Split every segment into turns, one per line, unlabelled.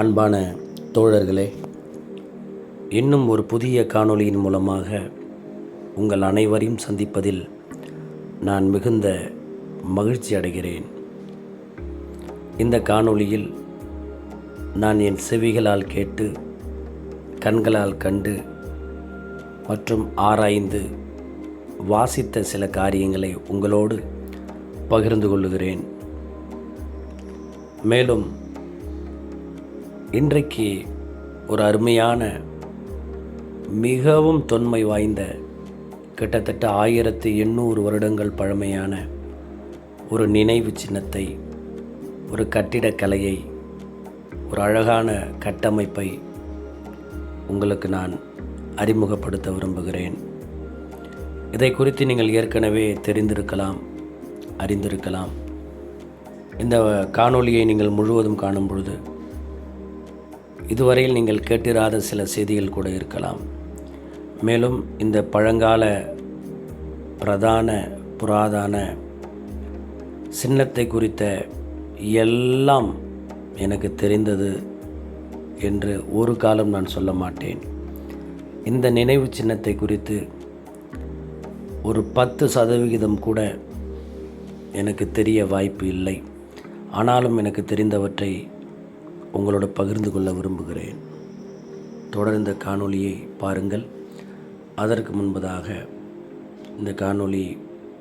அன்பான தோழர்களே, இன்னும் ஒரு புதிய காணொளியின் மூலமாக உங்கள் அனைவரையும் சந்திப்பதில் நான் மிகுந்த மகிழ்ச்சி அடைகிறேன். இந்த காணொளியில் நான் என் செவிகளால் கேட்டு, கண்களால் கண்டு மற்றும் ஆராய்ந்து வாசித்த சில காரியங்களை உங்களோடு பகிர்ந்து கொள்ளுகிறேன். மேலும் இன்றைக்கு ஒரு அருமையான, மிகவும் தொன்மை வாய்ந்த, கிட்டத்தட்ட 1800 வருடங்கள் பழமையான ஒரு நினைவு சின்னத்தை, ஒரு கட்டிடக்கலையை, ஒரு அழகான கட்டமைப்பை உங்களுக்கு நான் அறிமுகப்படுத்த விரும்புகிறேன். இதை குறித்து நீங்கள் ஏற்கனவே தெரிந்திருக்கலாம், அறிந்திருக்கலாம். இந்த காணொளியை நீங்கள் முழுவதும் காணும் பொழுது இதுவரையில் நீங்கள் கேட்டிராத சில செய்திகள் கூட இருக்கலாம். மேலும் இந்த பழங்கால புராதான சின்னத்தை குறித்த எல்லாம் எனக்கு தெரிந்தது என்று ஒரு காலம் நான் சொல்ல மாட்டேன். இந்த நினைவு சின்னத்தை குறித்து ஒரு 10% கூட எனக்கு தெரிய வாய்ப்பு இல்லை. ஆனாலும் எனக்கு தெரிந்தவற்றை உங்களோடு பகிர்ந்து கொள்ள விரும்புகிறேன். தொடர்ந்த காணொளியை பாருங்கள். அதற்கு முன்பதாக இந்த காணொளி,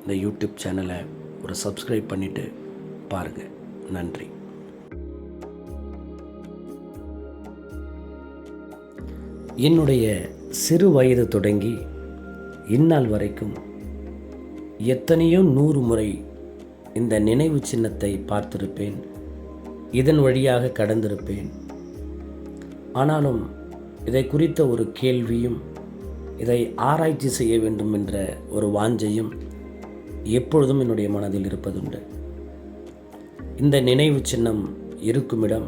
இந்த யூடியூப் சேனலை ஒரு சப்ஸ்கிரைப் பண்ணிவிட்டு பாருங்கள். நன்றி. என்னுடைய சிறு வயது தொடங்கி இந்நாள் வரைக்கும் எத்தனையோ 100 முறை இந்த நினைவு சின்னத்தை பார்த்திருப்பேன், இதன் வழியாக கடந்திருப்பேன். ஆனாலும் இதை குறித்த ஒரு கேள்வியும், இதை ஆராய்ச்சி செய்ய வேண்டும் என்ற ஒரு வாஞ்சையும் எப்பொழுதும் என்னுடைய மனதில் இருப்பதுண்டு. இந்த நினைவு சின்னம் இருக்குமிடம்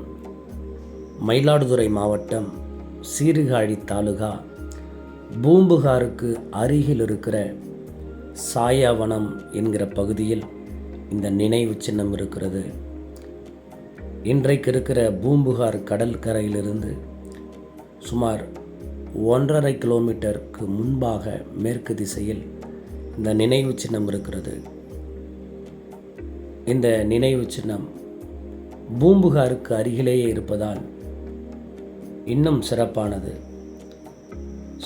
மயிலாடுதுறை மாவட்டம் சீர்காழி தாலுகா பூம்புகாருக்கு அருகில் இருக்கிற சாயாவனம் என்கிற பகுதியில் இந்த நினைவு சின்னம் இருக்கிறது. இன்றைக்கு இருக்கிற பூம்புகார் கடற்கரையிலிருந்து சுமார் 1.5 கிலோமீட்டருக்கு முன்பாக மேற்கு திசையில் இந்த நினைவு சின்னம் இருக்கிறது. இந்த நினைவு சின்னம் பூம்புகாருக்கு அருகிலேயே இருப்பதால் இன்னும் சிறப்பானது.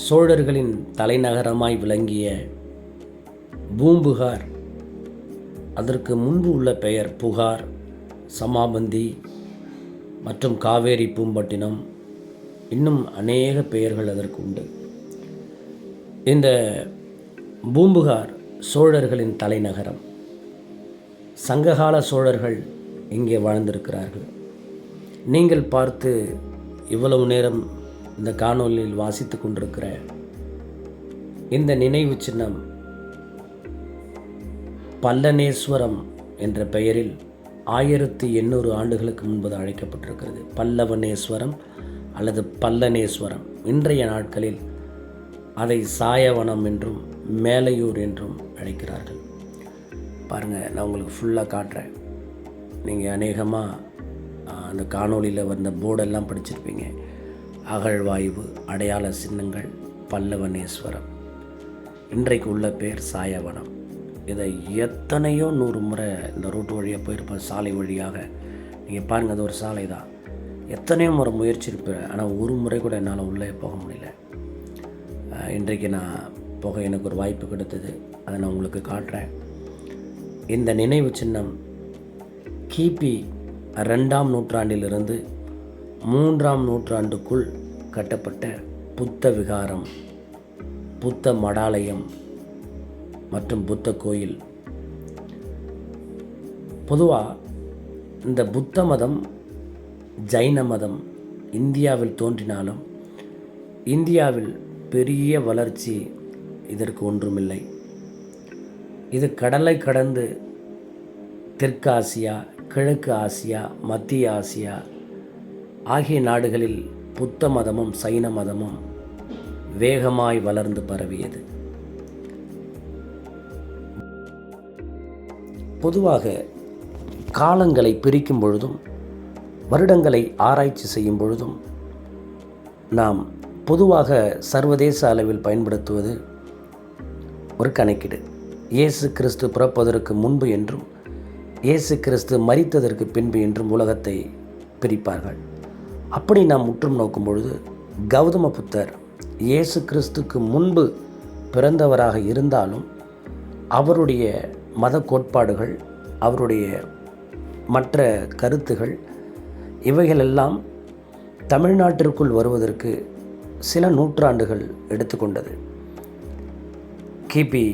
சோழர்களின் தலைநகரமாய் விளங்கிய பூம்புகார், அதற்கு முன்பு உள்ள பெயர் புகார், சமாபந்தி மற்றும் காவேரி பூம்பட்டினம், இன்னும் அநேக பெயர்கள் அதற்கு உண்டு. இந்த பூம்புகார் சோழர்களின் தலைநகரம். சங்ககால சோழர்கள் இங்கே வாழ்ந்திருக்கிறார்கள். நீங்கள் பார்த்து இவ்வளவு நேரம் இந்த காணொலியில் வாசித்து கொண்டிருக்கிற இந்த நினைவு சின்னம் பல்லனேஸ்வரம் என்ற பெயரில் 1800 ஆண்டுகளுக்கு முன்பு அழைக்கப்பட்டிருக்கிறது. பல்லவனேஸ்வரம் அல்லது பல்லனேஸ்வரம். இன்றைய நாட்களில் அதை சாயவனம் என்றும் மேலையூர் என்றும் அழைக்கிறார்கள். பாருங்கள், நான் உங்களுக்கு ஃபுல்லாக காட்டுறேன். நீங்கள் அநேகமாக அந்த காணொலியில் வந்த போர்டெல்லாம் படிச்சிருப்பீங்க. அகழ்வாய்வு அடையாள சின்னங்கள் பல்லவனேஸ்வரம். இன்றைக்கு உள்ள பேர் சாயவனம். இதை எத்தனையோ 100 முறை இந்த ரோட்டு வழியாக போயிருப்பேன், சாலை வழியாக. நீங்கள் பாருங்கள், அது ஒரு சாலை தான். எத்தனையோ முறை முயற்சி இருப்பேன், ஆனால் ஒரு முறை கூட என்னால் உள்ளே போக முடியல. இன்றைக்கு நான் போக எனக்கு ஒரு வாய்ப்பு கிடைத்தது. அதை நான் உங்களுக்கு காட்டுறேன். இந்த நினைவு சின்னம் கிபி 2ஆம் நூற்றாண்டிலிருந்து 3ஆம் நூற்றாண்டுக்குள் கட்டப்பட்ட புத்த விகாரம், புத்த மடாலயம் மற்றும் புத்த கோயில். பொதுவாக இந்த புத்த மதம், ஜைன மதம் இந்தியாவில் தோன்றினாலும் இந்தியாவில் பெரிய வளர்ச்சி இதற்கு ஒன்றுமில்லை. இது கடலை கடந்து தெற்காசியா, கிழக்கு ஆசியா, மத்திய ஆசியா ஆகிய நாடுகளில் புத்த மதமும் சைன மதமும் வேகமாய் வளர்ந்து பரவியது. பொதுவாக காலங்களை பிரிக்கும் பொழுதும் வருடங்களை ஆராய்ச்சி செய்யும் பொழுதும் நாம் பொதுவாக சர்வதேச அளவில் பயன்படுத்துவது ஒரு கணக்கீடு. இயேசு கிறிஸ்து பிறப்பதற்கு முன்பு என்றும் இயேசு கிறிஸ்து மரித்ததற்கு பின்பு என்றும் உலகத்தை பிரிப்பார்கள். அப்படி நாம் முற்றும் நோக்கும் பொழுது கௌதம புத்தர் இயேசு கிறிஸ்துக்கு முன்பு பிறந்தவராக இருந்தாலும் அவருடைய மத கோட்பாடுகள், அவருடைய மற்ற கருத்துகள் இவைகளெல்லாம் தமிழ்நாட்டிற்குள் வருவதற்கு சில நூற்றாண்டுகள் எடுத்துக்கொண்டது. கிபி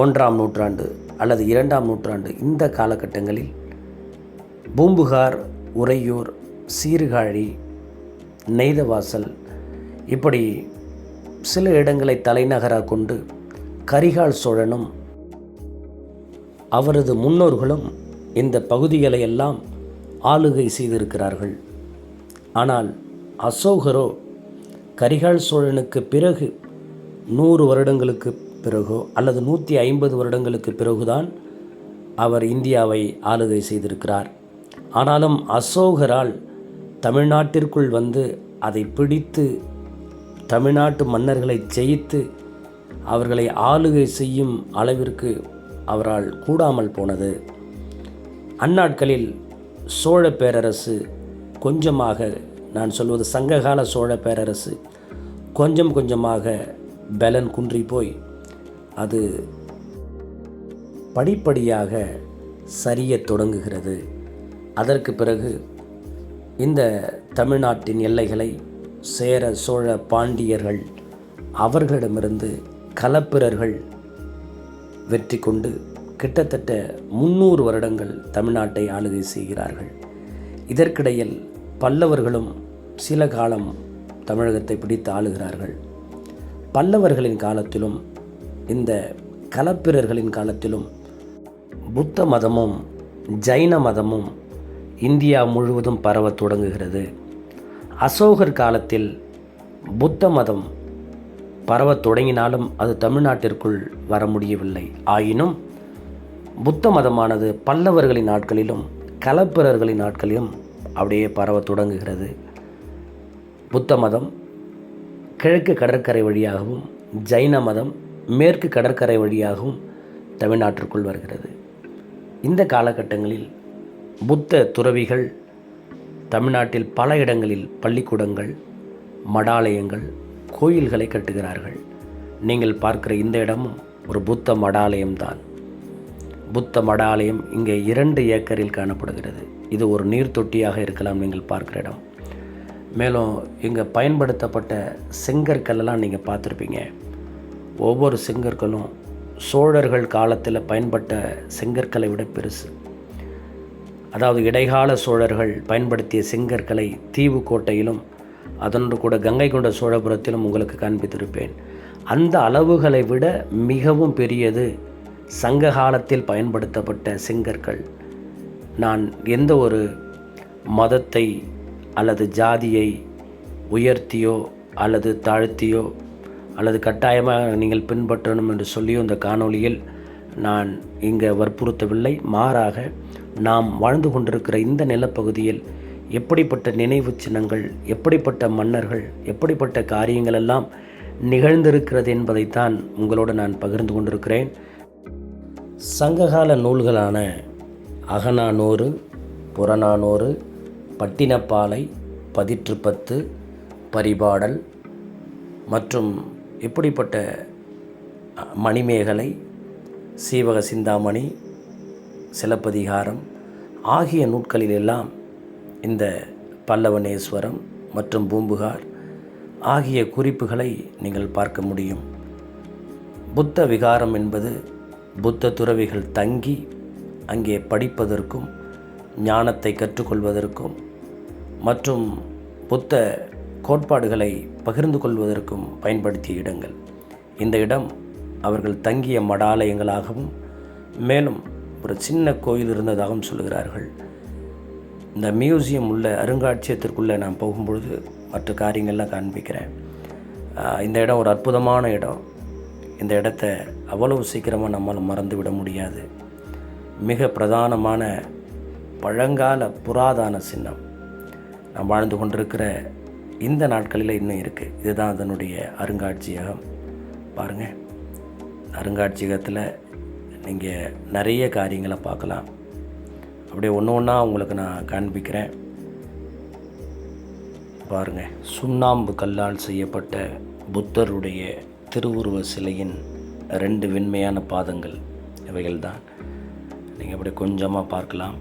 1ஆம் நூற்றாண்டு அல்லது 2ஆம் நூற்றாண்டு இந்த காலகட்டங்களில் பூம்புகார், உறையூர், சீர்காழி, நெய்தவாசல் இப்படி சில இடங்களை தலைநகராக கொண்டு கரிகால் சோழனும் அவரது முன்னோர்களும் இந்த பகுதிகளை எல்லாம் ஆளுகை செய்திருக்கிறார்கள். ஆனால் அசோகரோ கரிகால் சோழனுக்கு பிறகு 100 வருடங்களுக்கு பிறகோ அல்லது 150 வருடங்களுக்கு பிறகுதான் அவர் இந்தியாவை ஆளுகை செய்திருக்கிறார். ஆனாலும் அசோகரால் தமிழ்நாட்டிற்குள் வந்து அதை பிடித்து தமிழ்நாட்டு மன்னர்களை ஜெயித்து அவர்களை ஆளுகை செய்யும் அளவிற்கு அவரால் கூடாமல் போனது. அந்நாட்களில் சோழ பேரரசு கொஞ்சமாக, நான் சொல்வது சங்ககால சோழ பேரரசு கொஞ்சம் கொஞ்சமாக பலன் குன்றி போய் அது படிப்படியாக சரியத் தொடங்குகிறது. அதற்கு பிறகு இந்த தமிழ்நாட்டின் எல்லைகளை சேர, சோழ, பாண்டியர்கள் அவர்களிடமிருந்து களப்பிரர்கள் வெற்றி கொண்டு கிட்டத்தட்ட 300 வருடங்கள் தமிழ்நாட்டை ஆளுகை செய்கிறார்கள். இதற்கிடையில் பல்லவர்களும் சில காலம் தமிழகத்தை பிடித்து ஆளுகிறார்கள். பல்லவர்களின் காலத்திலும் இந்த களப்பிரர்களின் காலத்திலும் புத்த மதமும் ஜைன மதமும் இந்தியா முழுவதும் பரவத் தொடங்குகிறது. அசோகர் காலத்தில் புத்த மதம் பரவத் தொடங்கினாலும் அது தமிழ்நாட்டிற்குள் வர முடியவில்லை. ஆயினும் புத்த மதமானது பல்லவர்களின் நாட்களிலும் களப்பிரர்களின் நாட்களிலும் அப்படியே பரவத் தொடங்குகிறது. புத்த மதம் கிழக்கு கடற்கரை வழியாகவும் ஜைன மதம் மேற்கு கடற்கரை வழியாகவும் தமிழ்நாட்டிற்குள் வருகிறது. இந்த காலகட்டங்களில் புத்த துறவிகள் தமிழ்நாட்டில் பல இடங்களில் பள்ளிக்கூடங்கள், மடாலயங்கள், கோயில்களை கட்டுகிறார்கள். நீங்கள் பார்க்கிற இந்த இடமும் ஒரு புத்த மடாலயம்தான். புத்த மடாலயம் இங்கே 2 ஏக்கரில் காணப்படுகிறது. இது ஒரு நீர் தொட்டியாக இருக்கலாம் நீங்கள் பார்க்குற இடம். மேலும் இங்கே பயன்படுத்தப்பட்ட செங்கற்களெல்லாம் நீங்கள் பார்த்துருப்பீங்க. ஒவ்வொரு செங்கற்களும் சோழர்கள் காலத்தில் பயன்பட்ட செங்கற்களை விட பெருசு. அதாவது இடைக்கால சோழர்கள் பயன்படுத்திய செங்கற்களை தீவுக்கோட்டையிலும் அதனோடு கூட கங்கை கொண்ட சோழபுரத்திலும் உங்களுக்கு காண்பித்திருப்பேன். அந்த அளவுகளை விட மிகவும் பெரியது சங்க காலத்தில் பயன்படுத்தப்பட்ட செங்கற்கள். நான் எந்த ஒரு மதத்தை அல்லது ஜாதியை உயர்த்தியோ அல்லது தாழ்த்தியோ அல்லது கட்டாயமாக நீங்கள் பின்பற்றணும் என்று சொல்லியோ இந்த காணொளியில் நான் இங்கே வற்புறுத்தவில்லை. மாறாக நாம் வாழ்ந்து கொண்டிருக்கிற இந்த நிலப்பகுதியில் எப்படிப்பட்ட நினைவு சின்னங்கள், எப்படிப்பட்ட மன்னர்கள், எப்படிப்பட்ட காரியங்கள் எல்லாம் நிகழ்ந்திருக்கிறது என்பதைத்தான் உங்களோடு நான் பகிர்ந்து கொண்டிருக்கிறேன். சங்ககால நூல்களான அகநானூறு, புறநானூறு, பட்டினப்பாலை, பதிற்றுப்பத்து, பரிபாடல் மற்றும் இப்படிப்பட்ட மணிமேகலை, சீவக சிந்தாமணி, சிலப்பதிகாரம் ஆகிய நூட்களிலெல்லாம் இந்த பல்லவனேஸ்வரம் மற்றும் பூம்புகார் ஆகிய குறிப்புகளை நீங்கள் பார்க்க முடியும். புத்த விகாரம் என்பது புத்த துறவிகள் தங்கி அங்கே படிப்பதற்கும் ஞானத்தை கற்றுக்கொள்வதற்கும் மற்றும் புத்த கோட்பாடுகளை பகிர்ந்து கொள்வதற்கும் பயன்படுத்திய இடங்கள். இந்த இடம் அவர்கள் தங்கிய மடாலயங்களாகவும் மேலும் ஒரு சின்ன கோயில் இருந்ததாகவும் சொல்கிறார்கள். இந்த மியூசியம் உள்ள அருங்காட்சியகத்திற்குள்ளே நான் போகும்பொழுது மற்ற காரியங்கள்லாம் காண்பிக்கிறேன். இந்த இடம் ஒரு அற்புதமான இடம். இந்த இடத்த அவ்வளவு சீக்கிரமாக நம்மால் மறந்து விட முடியாது. மிக பிரதானமான பழங்கால புராதன சின்னம் நாம் வாழ்ந்து கொண்டிருக்கிற இந்த நாட்களில் இன்னும் இருக்குது. இதுதான் அதனுடைய அருங்காட்சியகம். பாருங்கள், அருங்காட்சியகத்தில் நீங்கள் நிறைய காரியங்களை பார்க்கலாம். அப்படியே ஒன்று ஒன்றா உங்களுக்கு நான் காண்பிக்கிறேன். பாருங்கள், சுண்ணாம்பு கல்லால் செய்யப்பட்ட புத்தருடைய திருவுருவ சிலையின் 2 வெண்மையான பாதங்கள் இவைகள் தான். நீங்கள் அப்படி கொஞ்சமாக பார்க்கலாம்.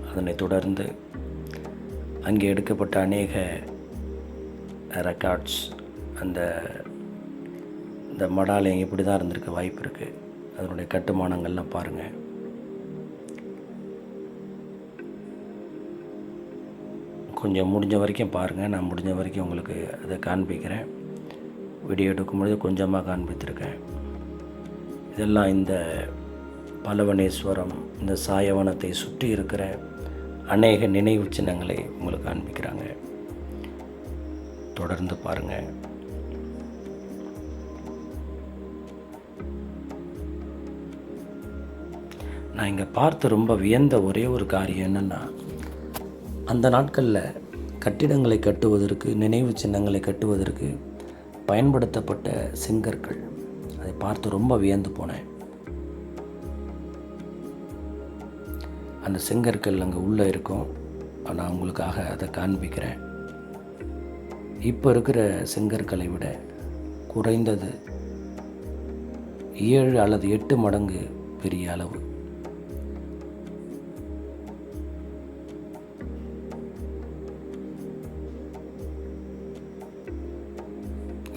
அதனை தொடர்ந்து அங்கே எடுக்கப்பட்ட அநேக ரெக்கார்ட்ஸ், இந்த மடாலயம் இப்படி தான் இருந்திருக்க வாய்ப்பு இருக்குது. அதனுடைய கட்டுமானங்கள்லாம் பாருங்கள். கொஞ்சம் முடிஞ்ச வரைக்கும் பாருங்கள். நான் முடிஞ்ச வரைக்கும் உங்களுக்கு அதை காண்பிக்கிறேன். வீடியோ எடுக்கும்பொழுது கொஞ்சமாக காண்பித்திருக்கேன். இதெல்லாம் இந்த பல்லவனேஸ்வரம், இந்த சாயவனத்தை சுற்றி இருக்கிற அநேக நினைவு சின்னங்களை உங்களுக்கு காண்பிக்கிறாங்க. தொடர்ந்து பாருங்கள். நான் இங்கே பார்த்து ரொம்ப வியந்த ஒரே ஒரு காரியம் என்னென்னா, அந்த நாட்களில் கட்டிடங்களை கட்டுவதற்கு, நினைவு சின்னங்களை கட்டுவதற்கு பயன்படுத்தப்பட்ட செங்கற்கள், அதை பார்த்து ரொம்ப வியந்து போனேன். அந்த செங்கற்கள் அங்கே உள்ளே இருக்கும். நான் உங்களுக்காக அதை காண்பிக்கிறேன். இப்போ இருக்கிற செங்கற்களை விட குறைந்தது 7 அல்லது 8 மடங்கு பெரிய அளவு.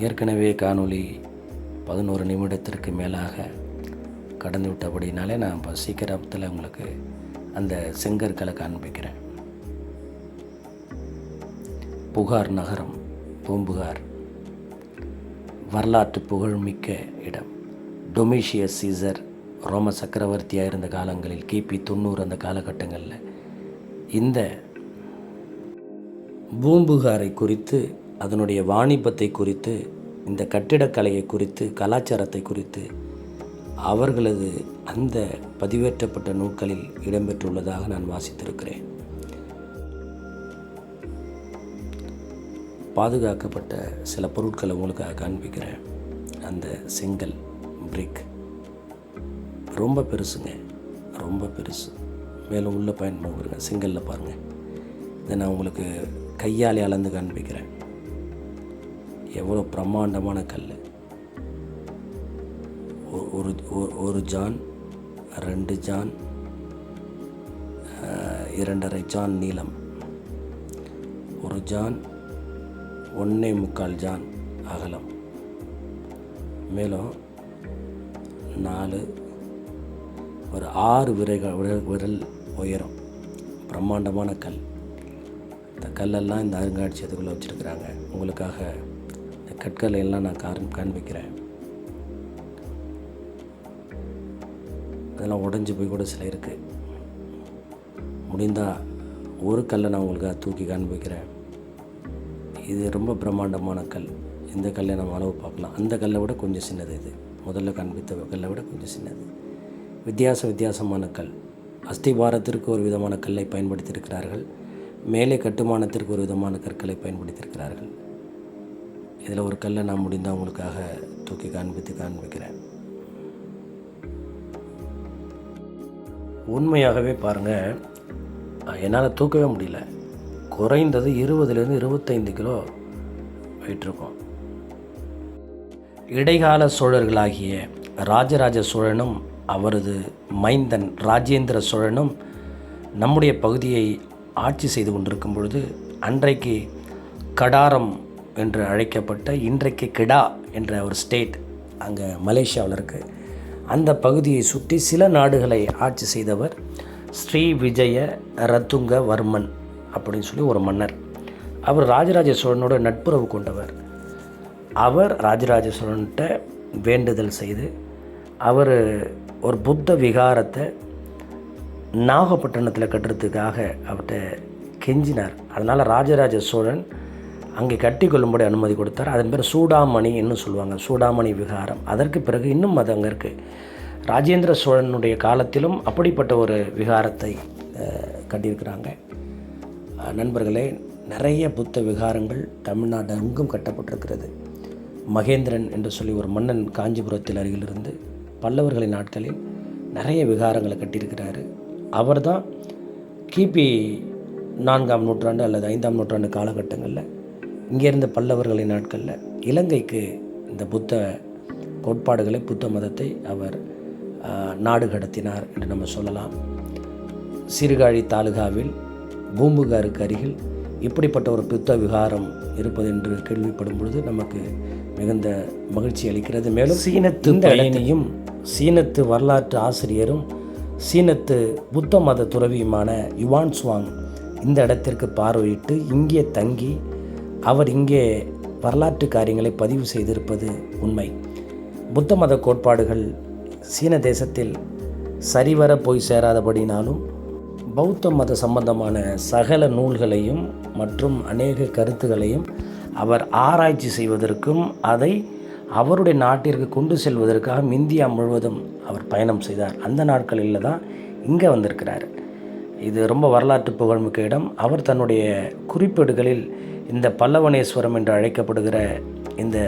ஏற்கனவே காணொளி 11 நிமிடத்திற்கு மேலாக கடந்து விட்டபடினாலே நான் இப்போ சீக்கிரத்தில் உங்களுக்கு அந்த செங்கற்களை காண்பிக்கிறேன். புகார் நகரம், பூம்புகார் வரலாற்று புகழ்மிக்க இடம். டொமிஷியஸ் சீசர் ரோம சக்கரவர்த்தியாக இருந்த காலங்களில் கிபி 90 அந்த காலகட்டங்களில் இந்த பூம்புகாரை குறித்து, அதனுடைய வாணிபத்தை குறித்து, இந்த கட்டிடக்கலையை குறித்து, கலாச்சாரத்தை குறித்து அவர்களது அந்த பதிவேற்றப்பட்ட நூல்களில் இடம்பெற்றுள்ளதாக நான் வாசித்திருக்கிறேன். பாதுகாக்கப்பட்ட சில பொருட்களை உங்களுக்காக காண்பிக்கிறேன். அந்த செங்கல் பிரிக் ரொம்ப பெருசுங்க, ரொம்ப பெருசு. மேலும் உள்ள பயன்படுங்க. செங்கல்ல பாருங்கள். இதை நான் உங்களுக்கு கையாலே அளந்து காண்பிக்கிறேன். எவ்வளோ பிரம்மாண்டமான கல். ஒரு ஜான், 2 ஜான், 2.5 ஜான் நீளம், 1 ஜான், 1.25 ஜான் அகலம், மேலும் 4 ஒரு 6 விரல் உயரம். பிரம்மாண்டமான கல். இந்த கல்லெல்லாம் இந்த அருங்காட்சியகத்துக்குள்ளே வச்சுருக்குறாங்க. உங்களுக்காக இந்த கற்களை எல்லாம் நான் காண்பிக்கிறேன். அதெல்லாம் உடஞ்சி போய் கூட சில இருக்குது. முடிந்தால் ஒரு கல்லை நான் உங்களுக்காக தூக்கி காண்பிக்கிறேன். இது ரொம்ப பிரம்மாண்டமான கல். இந்த கல்லை நம்ம அளவு பார்க்கலாம். அந்த கல்லை விட கொஞ்சம் சின்னது. இது முதல்ல காண்பித்த கல்லை விட கொஞ்சம் சின்னது. வித்தியாசமான கல். அஸ்திவாரத்திற்கு ஒரு விதமான கல்லை பயன்படுத்தியிருக்கிறார்கள். மேலே கட்டுமானத்திற்கு ஒரு விதமான கற்களை பயன்படுத்தியிருக்கிறார்கள். இதில் ஒரு கல்லை நான் முடிந்தால் உங்களுக்காக தூக்கி காண்பிக்கிறேன். உண்மையாகவே பாருங்கள், என்னால் தூக்கவே முடியல. குறைந்தது 20லேருந்து 25 கிலோ வெயிட் இருக்கும். இடைக்கால சோழர்களாகிய ராஜராஜ சோழனும் அவரது மைந்தன் ராஜேந்திர சோழனும் நம்முடைய பகுதியை ஆட்சி செய்து கொண்டிருக்கும் பொழுது, அன்றைக்கு கடாரம் என்று அழைக்கப்பட்ட, இன்றைக்கு கிடா என்ற ஒரு ஸ்டேட் அங்கே மலேசியாவில் இருக்குது. அந்த பகுதியை சுற்றி சில நாடுகளை ஆட்சி செய்தவர் ஸ்ரீ விஜய ரத்துங்க வர்மன் அப்படின்னு சொல்லி ஒரு மன்னர். அவர் ராஜராஜ சோழனோட நட்புறவு கொண்டவர். அவர் ராஜராஜ சோழன்கிட்ட வேண்டுதல் செய்து அவர் ஒரு புத்த விகாரத்தை நாகப்பட்டினத்தில் கட்டுறதுக்காக அவர்கிட்ட கெஞ்சினார். அதனால் ராஜராஜ சோழன் அங்கே கட்டி கொள்ளும்படி அனுமதி கொடுத்தார். அதன் பேர் சூடாமணி என்று சொல்லுவாங்க, சூடாமணி விகாரம். அதற்கு பிறகு இன்னும் அது அங்கே இருக்குது. ராஜேந்திர சோழனுடைய காலத்திலும் அப்படிப்பட்ட ஒரு விகாரத்தை கட்டியிருக்கிறாங்க. நண்பர்களே, நிறைய புத்த விகாரங்கள் தமிழ்நாடு எங்கும் கட்டப்பட்டிருக்கிறது. மகேந்திரன் என்று சொல்லி ஒரு மன்னன் காஞ்சிபுரத்தில் அருகிலிருந்து பல்லவர்களின் நாட்களில் நிறைய விகாரங்களை கட்டியிருக்கிறாரு. அவர் தான் கிபி 4ஆம் நூற்றாண்டு அல்லது 5ஆம் நூற்றாண்டு காலகட்டங்களில் இங்கேருந்த பல்லவர்களின் நாட்களில் இலங்கைக்கு இந்த புத்த கோட்பாடுகளை, புத்த மதத்தை அவர் நாடு கடத்தினார் என்று நம்ம சொல்லலாம். சீர்காழி தாலுகாவில் பூம்புகாருக்கு அருகில் இப்படிப்பட்ட ஒரு புத்த விகாரம் இருப்பது என்று கேள்விப்படும் பொழுது நமக்கு மிகுந்த மகிழ்ச்சி அளிக்கிறது. மேலும் சீனத்து பயணியும் சீனத்து வரலாற்று ஆசிரியரும் சீனத்து புத்த மத துறவியுமான யுவான் சுவாங் இந்த இடத்திற்கு பார்வையிட்டு இங்கே தங்கி அவர் இங்கே வரலாற்று காரியங்களை பதிவு செய்திருப்பது உண்மை. புத்த மத கோட்பாடுகள் சீன தேசத்தில் சரிவர போய் சேராதபடினாலும் பௌத்த மத சம்பந்தமான சகல நூல்களையும் மற்றும் அநேக கருத்துகளையும் அவர் ஆராய்ச்சி செய்வதற்கும் அதை அவருடைய நாட்டிற்கு கொண்டு செல்வதற்காக இந்தியா முழுவதும் அவர் பயணம் செய்தார். அந்த நாட்களில் தான் இங்கே வந்திருக்கிறார். இது ரொம்ப வரலாற்று புகழ்மிக்க இடம். அவர் தன்னுடைய குறிப்பேடுகளில் இந்த பல்லவனேஸ்வரம் என்று அழைக்கப்படுகிற இந்த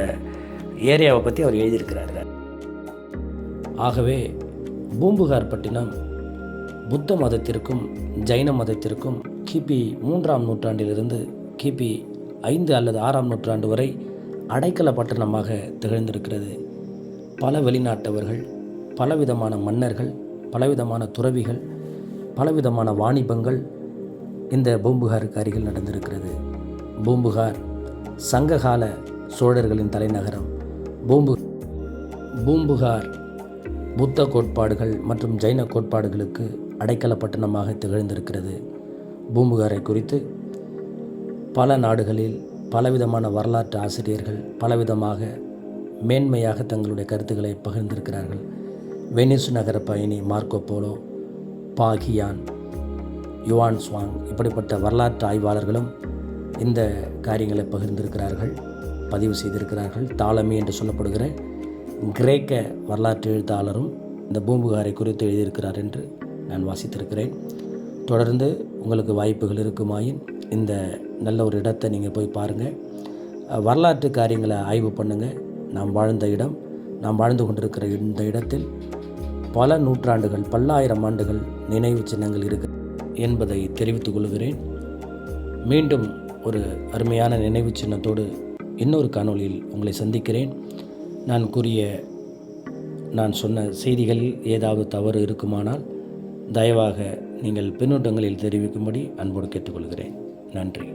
ஏரியாவை பற்றி அவர் எழுதியிருக்கிறார். ஆகவே பூம்புகார் பட்டினம் புத்த மதத்திற்கும் ஜைன மதத்திற்கும் கிபி 3ஆம் நூற்றாண்டிலிருந்து கிபி 5 அல்லது 6ஆம் நூற்றாண்டு வரை அடைக்கல பட்டணமாக திகழ்ந்திருக்கிறது. பல வெளிநாட்டவர்கள், பலவிதமான மன்னர்கள், பலவிதமான துறவிகள், பலவிதமான வாணிபங்கள் இந்த பூம்புகாருக்கு அருகில் நடந்திருக்கிறது. பூம்புகார் சங்ககால சோழர்களின் தலைநகரம். பூம்புகார் புத்த கோட்பாடுகள் மற்றும் ஜைன கோட்பாடுகளுக்கு அடைக்கல பட்டணமாக திகழ்ந்திருக்கிறது. பூம்புகாரை குறித்து பல நாடுகளில் பலவிதமான வரலாற்று ஆசிரியர்கள் பலவிதமாக மேன்மையாக தங்களுடைய கருத்துக்களை பகிர்ந்திருக்கிறார்கள். வெனிஸ் நகர பயணி Marco Polo, Fahien, Yuan Chwang இப்படிப்பட்ட வரலாற்று ஆய்வாளர்களும் இந்த காரியங்களை பகிர்ந்திருக்கிறார்கள், பதிவு செய்திருக்கிறார்கள். தாலமி என்று சொல்லப்படுகிற கிரேக்க வரலாற்று எழுத்தாளரும் இந்த பூம்புகாரை குறித்து எழுதியிருக்கிறார் என்று நான் வாசித்திருக்கிறேன். தொடர்ந்து உங்களுக்கு வாய்ப்புகள் இருக்குமாயின் இந்த நல்ல ஒரு இடத்தை நீங்கள் போய் பாருங்கள், வரலாற்று காரியங்களை ஆய்வு பண்ணுங்கள். நாம் வாழ்ந்த இடம், நாம் வாழ்ந்து கொண்டிருக்கிற இந்த இடத்தில் பல நூற்றாண்டுகள், பல்லாயிரம் ஆண்டுகள் நினைவு சின்னங்கள் இருக்கு என்பதை தெரிவித்துக் கொள்கிறேன். மீண்டும் ஒரு அருமையான நினைவு சின்னத்தோடு இன்னொரு காணொளியில் உங்களை சந்திக்கிறேன். நான் சொன்ன செய்திகளில் ஏதாவது தவறு இருக்குமானால் தயவாக நீங்கள் பின்னூட்டங்களில் தெரிவிக்கும்படி அன்போடு கேட்டுக்கொள்கிறேன். நன்றி.